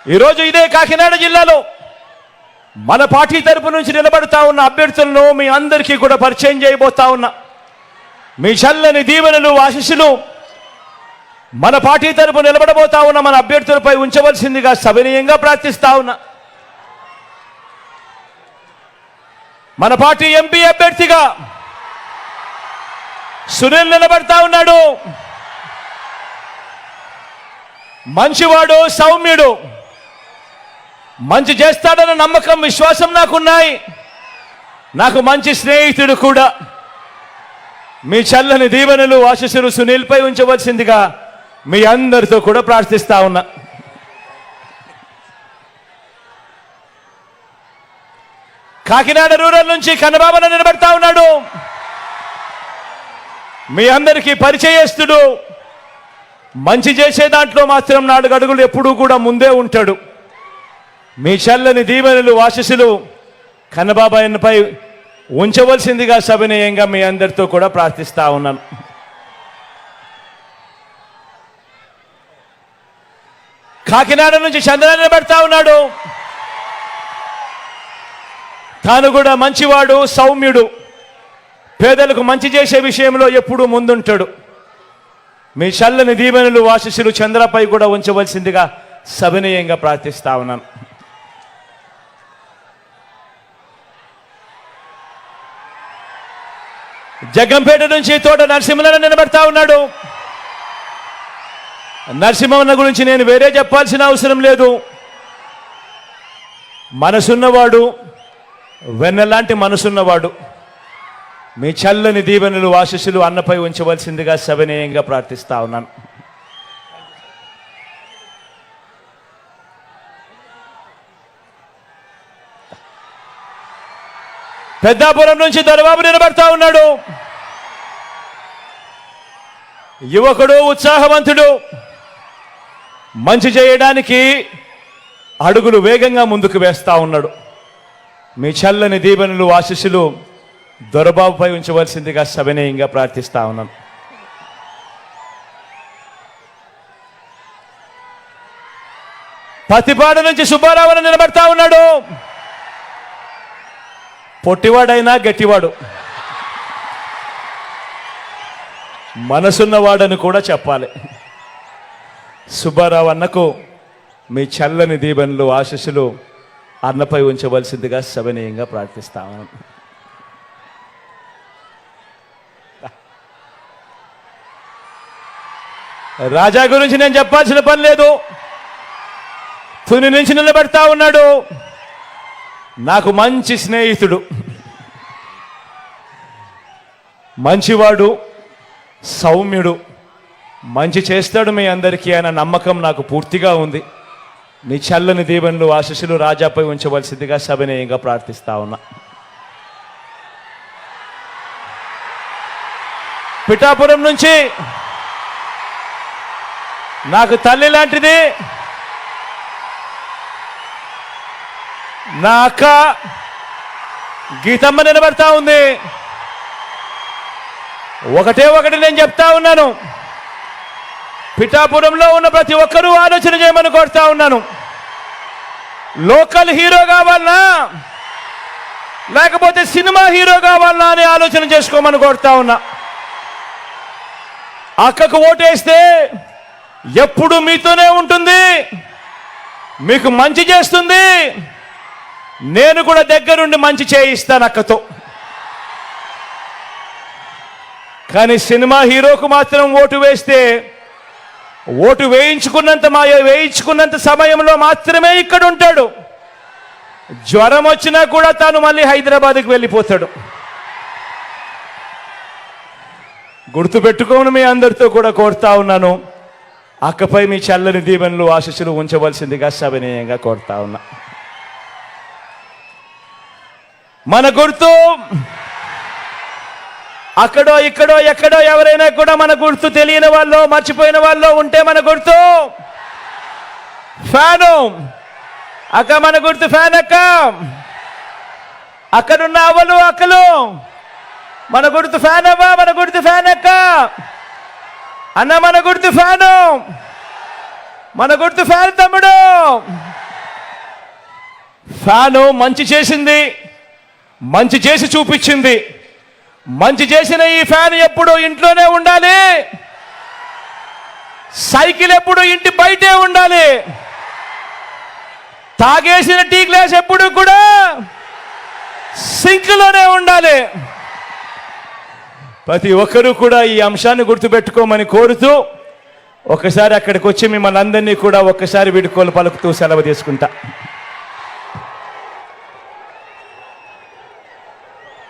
ఈరోజు ఇదే కాకినాడ జిల్లాలో మన పార్టీ తరపు నుంచి నిలబడతా ఉన్న అభ్యర్థులను మీ అందరికీ కూడా పరిచయం చేయబోతా ఉన్నా. మీ చల్లని దీవెనలు ఆశీస్సులు మన పార్టీ తరపు నిలబడబోతా ఉన్న మన అభ్యర్థులపై ఉంచవలసిందిగా సవినయంగా ప్రార్థిస్తా ఉన్నా. మన పార్టీ ఎంపీ అభ్యర్థిగా సునీల్ నిలబడతా ఉన్నాడు. మంచివాడు, సౌమ్యుడు, మంచి చేస్తాడన్న నమ్మకం, విశ్వాసం నాకున్నాయి. నాకు మంచి స్నేహితుడు కూడా. మీ చల్లని దీవెనలు ఆశీస్సులు సునీల్పై ఉంచవలసిందిగా మీ అందరితో కూడా ప్రార్థిస్తా ఉన్నా. కాకినాడ రూరల్ నుంచి కన్నబాబున నిలబడతా ఉన్నాడు. మీ అందరికీ పరిచయస్తుడు. మంచి చేసే దాంట్లో మాత్రం 4 అడుగులు ఎప్పుడూ కూడా ముందే ఉంటాడు. మీ చల్లని దీవెనలు ఆశీస్సులు కన్నబాబాయన్పై ఉంచవలసిందిగా సవినయంగా మీ అందరితో కూడా ప్రార్థిస్తా ఉన్నాను. కాకినాడ నుంచి చంద్ర నిలబడతా ఉన్నాడు. తాను కూడా మంచివాడు, సౌమ్యుడు, పేదలకు మంచి చేసే విషయంలో ఎప్పుడూ ముందుంటాడు. మీ చల్లని దీవెనలు ఆశీస్సులు చంద్రపై కూడా ఉంచవలసిందిగా సవినయంగా ప్రార్థిస్తా ఉన్నాను. జగ్గంపేట నుంచి తోట నరసింహన్న నిలబడతా ఉన్నాడు. నరసింహన్న గురించి నేను వేరే చెప్పాల్సిన అవసరం లేదు. మనసున్నవాడు, వెన్నెలాంటి మనసున్నవాడు. మీ చల్లని దీవెనలు ఆశీస్సులు అన్నపై ఉంచవలసిందిగా సవినయంగా ప్రార్థిస్తా ఉన్నాను. పెద్దాపురం నుంచి దొరబాబు నిలబడతా ఉన్నాడు. యువకుడు, ఉత్సాహవంతుడు, మంచి చేయడానికి అడుగులు వేగంగా ముందుకు వేస్తా ఉన్నాడు. మీ చల్లని దీవెనలు ఆశీస్సులు దొరబాబుపై ఉంచవలసిందిగా సవినయంగా ప్రార్థిస్తా ఉన్నాను. పతిపాడు నుంచి సుబ్బారావు నిలబడతా ఉన్నాడు. పొట్టివాడైనా గట్టివాడు, మనసున్నవాడని కూడా చెప్పాలి. సుబ్బారావు అన్నకు మీ చల్లని దీవెనలు ఆశీస్సులు అన్నపై ఉంచవలసిందిగా సవినయంగా ప్రార్థిస్తాను. రాజా గురించి నేను చెప్పాల్సిన పని లేదు. తుని నుంచి నిలబెడతా ఉన్నాడు. నాకు మంచి స్నేహితుడు, మంచివాడు, సౌమ్యుడు, మంచి చేస్తాడు మీ అందరికీ అన్న నమ్మకం నాకు పూర్తిగా ఉంది. నీ చల్లని దీవెనలు ఆశీస్సులు రాజాపై ఉంచవలసిందిగా సవినయంగా ప్రార్థిస్తా ఉన్నా. పిఠాపురం నుంచి నాకు తల్లి లాంటిది నా అక్క గీతమ్మ నిలబడతా ఉంది. ఒకటి నేను చెప్తా ఉన్నాను. పిఠాపురంలో ఉన్న ప్రతి ఒక్కరూ ఆలోచన చేయమని కోరుతా ఉన్నాను. లోకల్ హీరో కావాలనా లేకపోతే సినిమా హీరో కావాలనా అని ఆలోచన చేసుకోమని కోరుతా ఉన్నా. అక్కకు ఓటేస్తే ఎప్పుడు మీతోనే ఉంటుంది, మీకు మంచి చేస్తుంది. నేను కూడా దగ్గరుండి మంచి చేయిస్తాను అక్కతో. కానీ సినిమా హీరోకు మాత్రం ఓటు వేస్తే ఓటు వేయించుకున్నంత సమయంలో మాత్రమే ఇక్కడ ఉంటాడు. జ్వరం వచ్చినా కూడా తాను మళ్ళీ హైదరాబాద్కి వెళ్ళిపోతాడు. గుర్తుపెట్టుకోమని మీ అందరితో కూడా కోరుతా ఉన్నాను. అక్కపై మీ చల్లని దీవెనలు ఆశీస్సులు ఉంచవలసిందిగా సవినయంగా కోరుతా ఉన్నా. మన గుర్తు అక్కడో ఇక్కడో ఎక్కడో ఎవరైనా కూడా మన గుర్తు తెలియని వాళ్ళు, మర్చిపోయిన వాళ్ళు ఉంటే మన గుర్తు ఫ్యాను. అక్క మన గుర్తు ఫ్యాన్. అక్క అక్కడున్న అవ్వలు అక్కలు మన గుర్తు ఫ్యాన్. అవ్వ మన గుర్తు ఫ్యాన్. అక్క అన్న మన గుర్తు ఫ్యాను. మన గుర్తు ఫ్యాన్ తమ్ముడు. ఫ్యాను మంచి చేసింది, మంచి చేసి చూపించింది. మంచి చేసిన ఈ ఫ్యాన్ ఎప్పుడు ఇంట్లోనే ఉండాలి, సైకిల్ ఎప్పుడు ఇంటి బయటే ఉండాలి, తాగేసిన టీ గ్లాస్ ఎప్పుడు కూడా సింక్లోనే ఉండాలి. ప్రతి ఒక్కరూ కూడా ఈ అంశాన్ని గుర్తుపెట్టుకోమని కోరుతూ ఒకసారి అక్కడికి వచ్చి మిమ్మల్ని అందరినీ కూడా ఒక్కసారి వీడుకోలు పలుకుతూ సెలవు తీసుకుంటా.